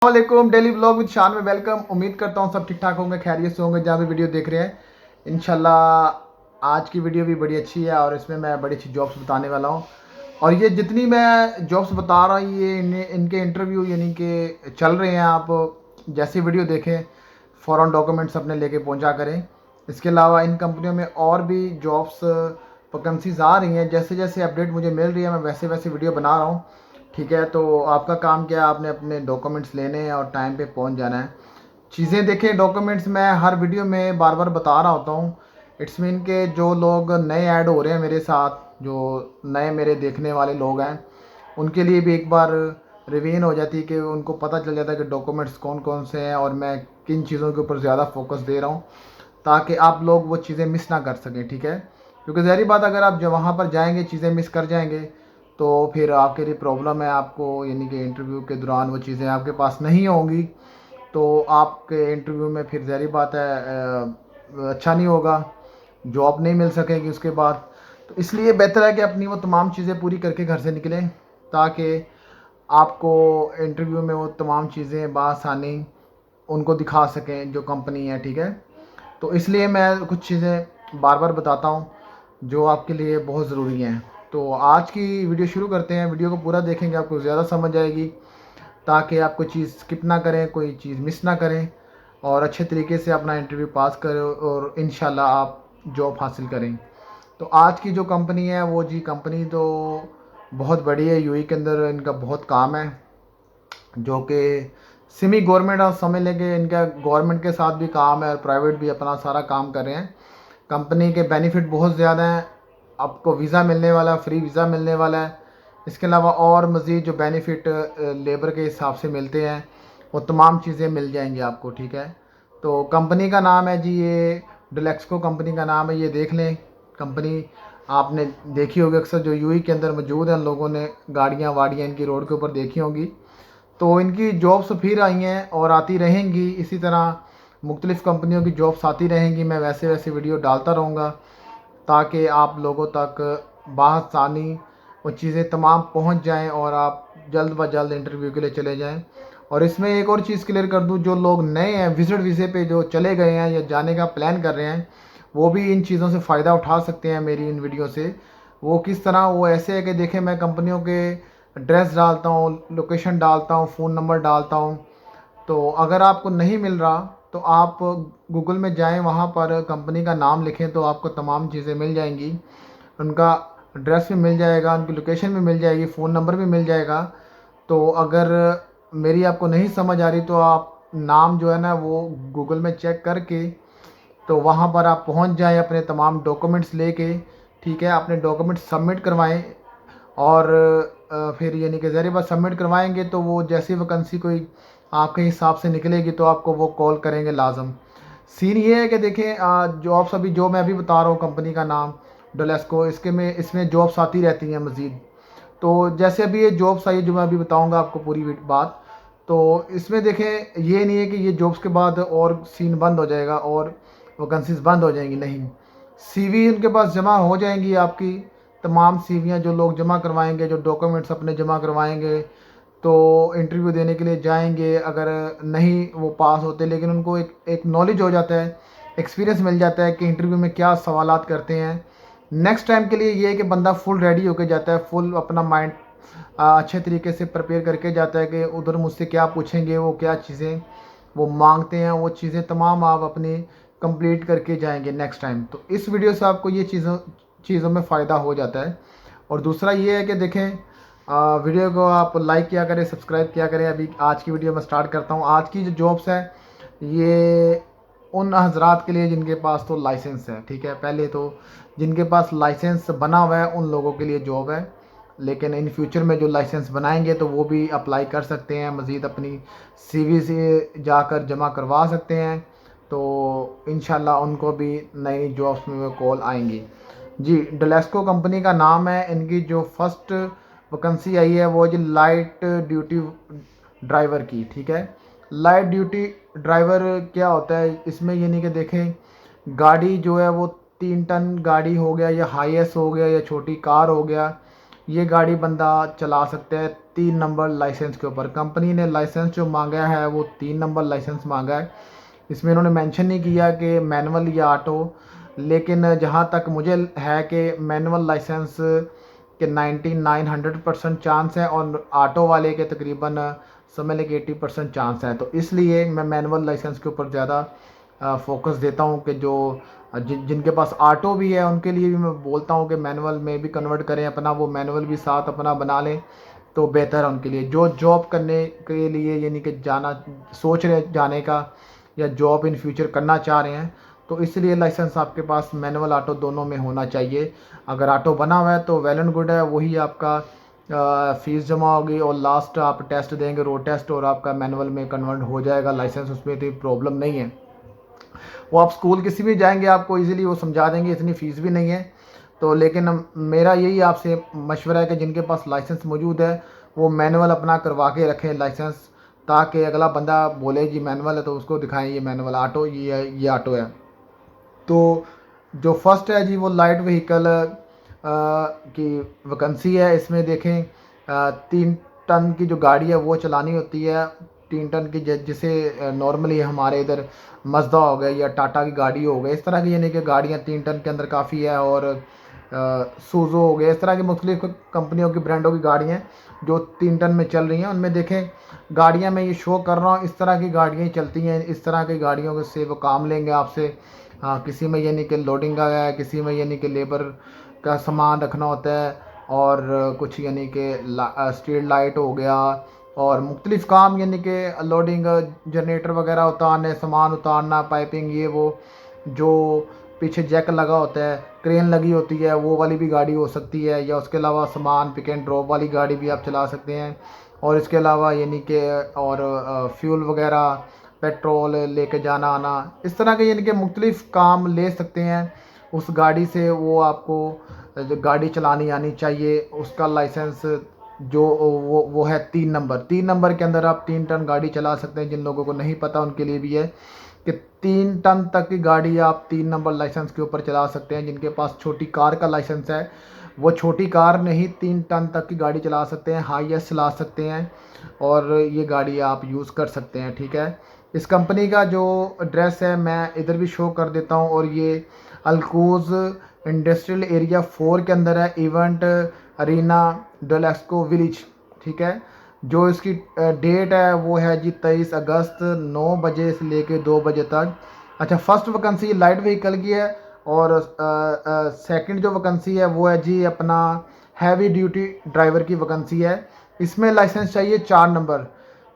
वालेकुम daily blog with शान में वेलकम। उम्मीद करता हूँ सब ठीक ठाक होंगे, खैरियत से होंगे जहाँ भी वीडियो देख रहे हैं। इंशाल्लाह आज की वीडियो भी बड़ी अच्छी है और इसमें मैं बड़ी अच्छी जॉब्स बताने वाला हूँ। और ये जितनी मैं जॉब्स बता रहा हूँ ये इनके इंटरव्यू यानी कि चल रहे हैं। आप जैसे वीडियो देखें फ़ौरन डॉक्यूमेंट्स अपने लेके पहुँचा करें। इसके अलावा इन कंपनियों में और भी जॉब्स वैकेंसीज आ रही हैं। जैसे जैसे अपडेट मुझे मिल रही है मैं वैसे वैसे वीडियो बना रहा हूँ। ठीक है, तो आपका काम क्या है, आपने अपने डॉक्यूमेंट्स लेने हैं और टाइम पे पहुंच जाना है। चीज़ें देखें, डॉक्यूमेंट्स मैं हर वीडियो में बार बार बता रहा होता हूँ। इट्स मीन के जो लोग नए ऐड हो रहे हैं मेरे साथ, जो नए मेरे देखने वाले लोग हैं, उनके लिए भी एक बार रिवीन हो जाती है कि उनको पता चल जाता है कि डॉक्यूमेंट्स कौन कौन से हैं और मैं किन चीज़ों के ऊपर ज़्यादा फोकस दे रहा हूँ, ताकि आप लोग वो चीज़ें मिस ना कर सकें। ठीक है, क्योंकि ज़ाहिर बात अगर आप जब वहाँ पर जाएंगे चीज़ें मिस कर जाएंगे तो फिर आपके लिए प्रॉब्लम है। आपको यानी कि इंटरव्यू के दौरान वो चीज़ें आपके पास नहीं होंगी तो आपके इंटरव्यू में फिर ज़ाहिर बात है अच्छा नहीं होगा, जॉब नहीं मिल सकेगी उसके बाद। तो इसलिए बेहतर है कि अपनी वो तमाम चीज़ें पूरी करके घर से निकलें, ताकि आपको इंटरव्यू में वो तमाम चीज़ें बासानी उनको दिखा सकें जो कंपनी है। ठीक है, तो इसलिए मैं कुछ चीज़ें बार बार बताता हूँ जो आपके लिए बहुत ज़रूरी हैं। तो आज की वीडियो शुरू करते हैं। वीडियो को पूरा देखेंगे आपको ज़्यादा समझ आएगी, ताकि आप कोई चीज़ स्किप ना करें, कोई चीज़ मिस ना करें और अच्छे तरीके से अपना इंटरव्यू पास करें और इंशाल्लाह आप जॉब हासिल करें। तो आज की जो कंपनी है वो जी कंपनी तो बहुत बड़ी है, यूएई के अंदर इनका बहुत काम है, जो कि सेमी गवर्नमेंट और समझ लेंगे इनका गवर्नमेंट के साथ भी काम है और प्राइवेट भी अपना सारा काम कर रहे हैं। कंपनी के बेनिफिट बहुत ज़्यादा हैं। आपको वीज़ा मिलने वाला है, फ्री वीज़ा मिलने वाला है। इसके अलावा और मज़ीद जो बेनिफिट लेबर के हिसाब से मिलते हैं वो तमाम चीज़ें मिल जाएंगी आपको। ठीक है, तो कंपनी का नाम है जी ये डेलेक्सको कंपनी का नाम है। ये देख लें, कंपनी आपने देखी होगी अक्सर, जो यूएई के अंदर मौजूद है, लोगों ने गाड़ियाँ वाड़ियाँ इनकी रोड के ऊपर देखी होंगी। तो इनकी जॉब्स फिर आई हैं और आती रहेंगी। इसी तरह मुख्तलिफ़ कंपनियों की जॉब्स आती रहेंगी। मैं वैसे वैसे वीडियो डालता रहूँगा ताकि आप लोगों तक बआसानी वो चीज़ें तमाम पहुँच जाएँ और आप जल्द ब जल्द इंटरव्यू के लिए चले जाएँ। और इसमें एक और चीज़ क्लियर कर दूँ, जो लोग नए हैं विज़िट वीज़े पे जो चले गए हैं या जाने का प्लान कर रहे हैं, वो भी इन चीज़ों से फ़ायदा उठा सकते हैं मेरी इन वीडियो से। वो किस तरह, वो ऐसे है कि देखें मैं कंपनियों के एड्रेस डालता हूँ, लोकेशन डालता हूँ, फ़ोन नंबर डालता हूँ। तो अगर आपको नहीं मिल रहा तो आप गूगल में जाएं, वहाँ पर कंपनी का नाम लिखें तो आपको तमाम चीज़ें मिल जाएंगी। उनका एड्रेस भी मिल जाएगा, उनकी लोकेशन भी मिल जाएगी, फ़ोन नंबर भी मिल जाएगा। तो अगर मेरी आपको नहीं समझ आ रही तो आप नाम जो है ना वो गूगल में चेक करके तो वहाँ पर आप पहुँच जाएं अपने तमाम डॉक्यूमेंट्स लेके। ठीक है, अपने डॉक्यूमेंट्स सबमिट करवाएं और फिर यानी कि ज़रिए बात सबमिट करवाएंगे तो वो जैसी वैकेंसी कोई आपके हिसाब से निकलेगी तो आपको वो कॉल करेंगे लाजम। सीन ये है कि देखें जॉब्स अभी जो मैं अभी बता रहा हूँ कंपनी का नाम डोलेस्को, इसके में इसमें जॉब्स आती रहती हैं मज़ीद। तो जैसे अभी ये जॉब्स आई जो मैं अभी बताऊँगा आपको पूरी बात, तो इसमें देखें ये नहीं है कि ये जॉब्स के बाद और सीन बंद हो जाएगा और वैकेंसीज बंद हो जाएंगी, नहीं। सीवी उनके पास जमा हो जाएंगी, आपकी तमाम सीवियाँ जो लोग जमा करवाएंगे, जो डॉक्यूमेंट्स अपने जमा करवाएंगे तो इंटरव्यू देने के लिए जाएंगे। अगर नहीं वो पास होते, लेकिन उनको एक नॉलेज हो जाता है, एक्सपीरियंस मिल जाता है कि इंटरव्यू में क्या सवालात करते हैं। नेक्स्ट टाइम के लिए ये है कि बंदा फुल रेडी होकर जाता है, फुल अपना माइंड अच्छे तरीके से प्रिपेयर करके जाता है कि उधर मुझसे क्या पूछेंगे, वो क्या चीज़ें वो मांगते हैं, वो चीज़ें तमाम आप अपनी कंप्लीट करके जाएंगे नेक्स्ट टाइम। तो इस वीडियो से आपको ये चीज़ों में फ़ायदा हो जाता है। और दूसरा ये है कि देखें वीडियो को आप लाइक किया करें, सब्सक्राइब किया करें। अभी आज की वीडियो मैं स्टार्ट करता हूँ। आज की जो जॉब्स है ये उन हजरात के लिए जिनके पास तो लाइसेंस है। ठीक है, पहले तो जिनके पास लाइसेंस बना हुआ है उन लोगों के लिए जॉब है, लेकिन इन फ्यूचर में जो लाइसेंस बनाएंगे तो वो भी अप्लाई कर सकते हैं, मज़ीद अपनी सीवी से जाकर जमा करवा सकते हैं। तो इंशाल्लाह उनको भी नई जॉब्स में कॉल आएंगी। जी डेलेस्को कंपनी का नाम है। इनकी जो फर्स्ट वैकेंसी आई है वो जी लाइट ड्यूटी ड्राइवर की। ठीक है, लाइट ड्यूटी ड्राइवर क्या होता है इसमें, ये नहीं कि देखें गाड़ी जो है वो 3 टन गाड़ी हो गया या हाईएस हो गया या छोटी कार हो गया ये गाड़ी बंदा चला सकता है 3 नंबर लाइसेंस के ऊपर। कंपनी ने लाइसेंस जो मांगा है वो 3 नंबर लाइसेंस मांगा है। इसमें इन्होंने मेंशन नहीं किया कि मैनुअल या ऑटो, लेकिन जहाँ तक मुझे है कि मैनुअल लाइसेंस के 99-100% चांस है और ऑटो वाले के तकरीबन समझ लें कि 80% चांस है। तो इसलिए मैं मैनुअल लाइसेंस के ऊपर ज़्यादा फोकस देता हूँ कि जो जिनके पास ऑटो भी है उनके लिए भी मैं बोलता हूँ कि मैनुअल में भी कन्वर्ट करें अपना, वो मैनुअल भी साथ अपना बना लें तो बेहतर है उनके लिए। जो जॉब करने के लिए यानी कि जाना सोच रहे हैं जाने का, या जॉब इन फ्यूचर करना चाह रहे हैं, तो इसलिए लाइसेंस आपके पास मैनुअल ऑटो दोनों में होना चाहिए। अगर ऑटो बना हुआ है तो वेल एंड गुड है, वही आपका फ़ीस जमा होगी और लास्ट आप टेस्ट देंगे रोड टेस्ट और आपका मैनुअल में कन्वर्ट हो जाएगा लाइसेंस, उसमें कोई प्रॉब्लम नहीं है। वो आप स्कूल किसी भी जाएंगे आपको इजीली वो समझा देंगे, इतनी फ़ीस भी नहीं है। तो लेकिन मेरा यही आपसे मशवरा है कि जिनके पास लाइसेंस मौजूद है वो मैनुअल अपना करवा के रखें लाइसेंस, ताकि अगला बंदा बोले जी मैनुअल है तो उसको दिखाएं ये मैनुअल ऑटो ये ऑटो है। तो जो फर्स्ट है जी वो लाइट व्हीकल की वैकेंसी है। इसमें देखें 3 टन की जो गाड़ी है वो चलानी होती है। 3 टन की जिसे नॉर्मली हमारे इधर मजदा हो गया या टाटा की गाड़ी हो गई, इस तरह की यानी कि गाड़ियाँ 3 टन के अंदर काफ़ी है। और सूजो हो गया, इस तरह की मुख्तलिफ कंपनियों की ब्रांडों की गाड़ियाँ जो 3 टन में चल रही हैं। उनमें देखें गाड़ियाँ मैं ये शो कर रहा हूँ, इस तरह की गाड़ियाँ चलती हैं। इस तरह की गाड़ियों से वो काम लेंगे आपसे। हाँ, किसी में यानी कि लोडिंग का है, किसी में यानी कि लेबर का सामान रखना होता है, और कुछ यानी कि स्ट्रीट लाइट हो गया और मुख्तलिफ़ काम यानी कि लोडिंग, जनरेटर वगैरह उतारने, सामान उतारना, पाइपिंग, ये वो जो पीछे जैक लगा होता है, क्रेन लगी होती है, वो वाली भी गाड़ी हो सकती है। या उसके अलावा सामान पिक एंड ड्रॉप वाली गाड़ी भी आप चला सकते हैं। और इसके अलावा यानी कि और फ्यूल वगैरह, पेट्रोल लेके जाना आना, इस तरह के यानी कि मुख्तलिफ़ काम ले सकते हैं उस गाड़ी से। वो आपको जो गाड़ी चलानी आनी चाहिए, उसका लाइसेंस जो वो है 3 नंबर। 3 नंबर के अंदर आप 3 टन गाड़ी चला सकते हैं। जिन लोगों को नहीं पता उनके लिए भी है कि 3 टन तक की गाड़ी आप 3 नंबर लाइसेंस के ऊपर चला सकते हैं। जिनके पास छोटी कार का लाइसेंस है वो छोटी कार नहीं 3 टन तक की गाड़ी चला सकते हैं, हाईएस्ट चला सकते हैं, और ये गाड़ी आप यूज़ कर सकते हैं। ठीक है, इस कंपनी का जो एड्रेस है मैं इधर भी शो कर देता हूँ, और ये अल्कोज इंडस्ट्रियल एरिया 4 के अंदर है, इवेंट अरीना डेलेक्सको विलेज। ठीक है, जो इसकी डेट है वो है जी 23 अगस्त 9 बजे से लेके 2 बजे तक। अच्छा, फर्स्ट वैकेंसी लाइट व्हीकल की है, और सेकंड जो वैकेंसी है वो है जी अपना हैवी ड्यूटी ड्राइवर की वैकेंसी है। इसमें लाइसेंस चाहिए 4 नंबर।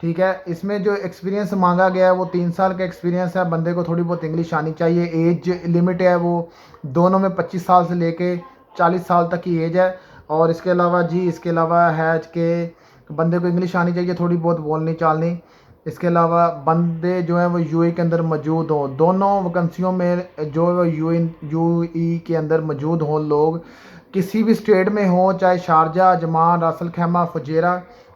ठीक है, इसमें जो एक्सपीरियंस मांगा गया है वो 3 साल का एक्सपीरियंस है। बंदे को थोड़ी बहुत इंग्लिश आनी चाहिए। एज लिमिट है वो दोनों में 25 साल से लेके 40 साल तक की एज है। और इसके अलावा जी इसके अलावा है कि बंदे को इंग्लिश आनी चाहिए, थोड़ी बहुत बोलनी चालनी। इसके अलावा बंदे जो हैं वो यूएई के अंदर मौजूद हों। दोनों वैकेंसियों में जो यूएई के अंदर मौजूद हों लोग, किसी भी स्टेट में हो, चाहे शारजा, अजमान, रासल खैमा, फुजेरा,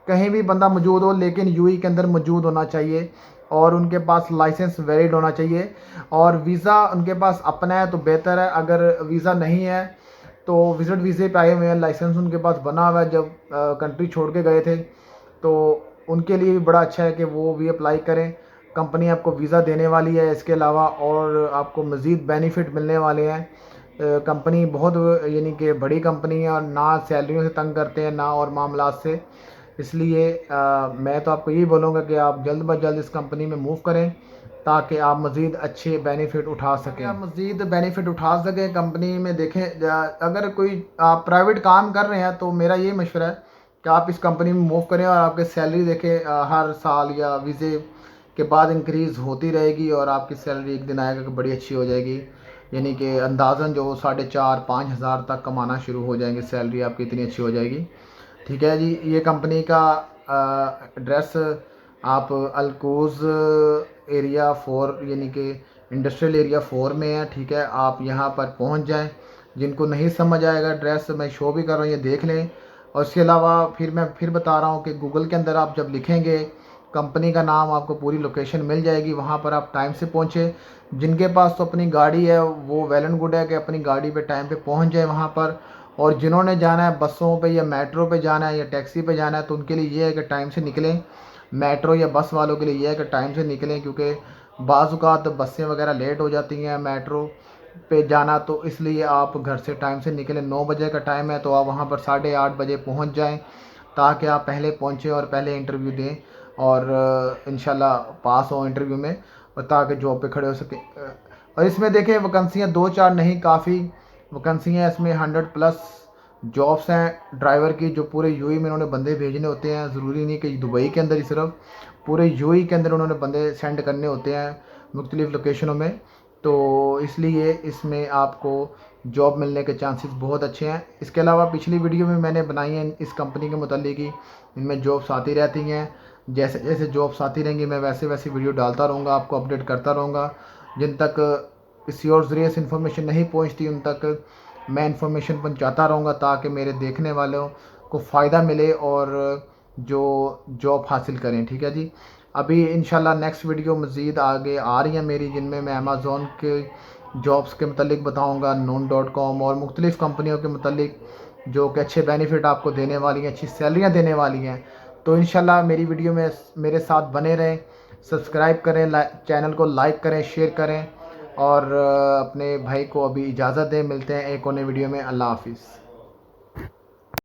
कहीं भी बंदा मौजूद हो, लेकिन यूएई के अंदर मौजूद होना चाहिए। और उनके पास लाइसेंस वैलिड होना चाहिए, और वीज़ा उनके पास अपना है तो बेहतर है। अगर वीज़ा नहीं है तो विजिट वीज़े पे आए हुए हैं, लाइसेंस उनके पास बना हुआ है जब कंट्री छोड़ के गए थे, तो उनके लिए भी बड़ा अच्छा है कि वो भी अप्लाई करें। कंपनी आपको वीज़ा देने वाली है, इसके अलावा और आपको मज़ीद बेनिफिट मिलने वाले हैं। कंपनी बहुत यानी कि बड़ी कंपनी है, और ना सैलरियों से तंग करते हैं ना और मामलात से। इसलिए मैं तो आपको यही बोलूँगा कि आप जल्द ब जल्द इस कंपनी में मूव करें, ताकि आप मज़ीद अच्छे बेनिफिट उठा सकें। आप मज़ीद बेनिफिट उठा सकें कंपनी में। देखें अगर कोई आप प्राइवेट काम कर रहे हैं तो मेरा ये मशवरा है कि आप इस कंपनी में मूव करें, और आपकी सैलरी देखें हर साल या वीज़े के बाद इंक्रीज़ होती रहेगी, और आपकी सैलरी एक दिन आएगा कि बड़ी अच्छी हो जाएगी। यानी कि अंदाज़न जो 4,500-5 हज़ार तक कमाना शुरू हो जाएंगे, सैलरी आपकी इतनी अच्छी हो जाएगी। ठीक है जी, ये कंपनी का एड्रेस आप अल्कोज एरिया 4 यानी कि इंडस्ट्रियल एरिया 4 में है। ठीक है, आप यहाँ पर पहुँच जाएं। जिनको नहीं समझ आएगा एड्रेस मैं शो भी कर रहा हूँ, ये देख लें। और इसके अलावा मैं फिर बता रहा हूँ कि गूगल के अंदर आप जब लिखेंगे कंपनी का नाम, आपको पूरी लोकेशन मिल जाएगी। वहाँ पर आप टाइम से पहुँचे। जिनके पास तो अपनी गाड़ी है वो वेल एंड गुड है कि अपनी गाड़ी पे टाइम पे पहुँच जाए वहाँ पर, और जिन्होंने जाना है बसों पे या मेट्रो पे जाना है या टैक्सी पे जाना है तो उनके लिए ये है कि टाइम से निकलें। मेट्रो या बस वालों के लिए ये है कि टाइम से निकलें, क्योंकि बाज़ बसें वगैरह लेट हो जाती हैं मेट्रो पे जाना, तो इसलिए आप घर से टाइम से निकलें। 9 बजे का टाइम है तो आप वहाँ पर 8:30 बजे पहुँच जाएँ, ताकि आप पहले पहुँचें और पहले इंटरव्यू दें और इंशाल्लाह पास हो इंटरव्यू में, और ताकि जॉब पे खड़े हो सकें। और इसमें देखें वैकेंसियाँ 2-4 नहीं, काफ़ी वैकेंसियाँ इसमें 100+ जॉब्स हैं ड्राइवर की, जो पूरे यूएई में उन्होंने बंदे भेजने होते हैं। ज़रूरी नहीं कि दुबई के अंदर ही, सिर्फ पूरे यूएई के अंदर उन्होंने बंदे सेंड करने होते हैं मुख्तलिफ़ लोकेशनों में। तो इसलिए इसमें आपको जॉब मिलने के चांसेस बहुत अच्छे हैं। इसके अलावा पिछली वीडियो में मैंने बनाई है इस कंपनी के मुतालिक ही, इनमें जॉब्स आती रहती हैं। जैसे जैसे जॉब्स आती रहेंगी मैं वैसे वैसे वीडियो डालता रहूँगा, आपको अपडेट करता रहूँगा। जिन तक किसी और ज़रिए से इन्फॉर्मेशन नहीं पहुँचती उन तक मैं इन्फॉर्मेशन पहुँचाता रहूँगा, ताकि मेरे देखने वालों को फ़ायदा मिले और जो जॉब हासिल करें। ठीक है जी। अभी इंशाल्लाह नेक्स्ट वीडियो मज़ीद आगे आ रही है मेरी, जिनमें मैं अमेज़ॉन के जॉब्स के मतलब बताऊँगा, noon.com और मुख्तलिफ़ कंपनियों के मतलब जो कि अच्छे बेनिफिट आपको देने वाली हैं, अच्छी सैलरियाँ देने वाली हैं। तो इंशाल्लाह मेरी वीडियो में मेरे साथ बने रहें, सब्सक्राइब करें, चैनल को लाइक करें, शेयर करें और अपने भाई को अभी इजाज़त दें। मिलते हैं एक और नई वीडियो में। अल्लाह हाफ़िज़।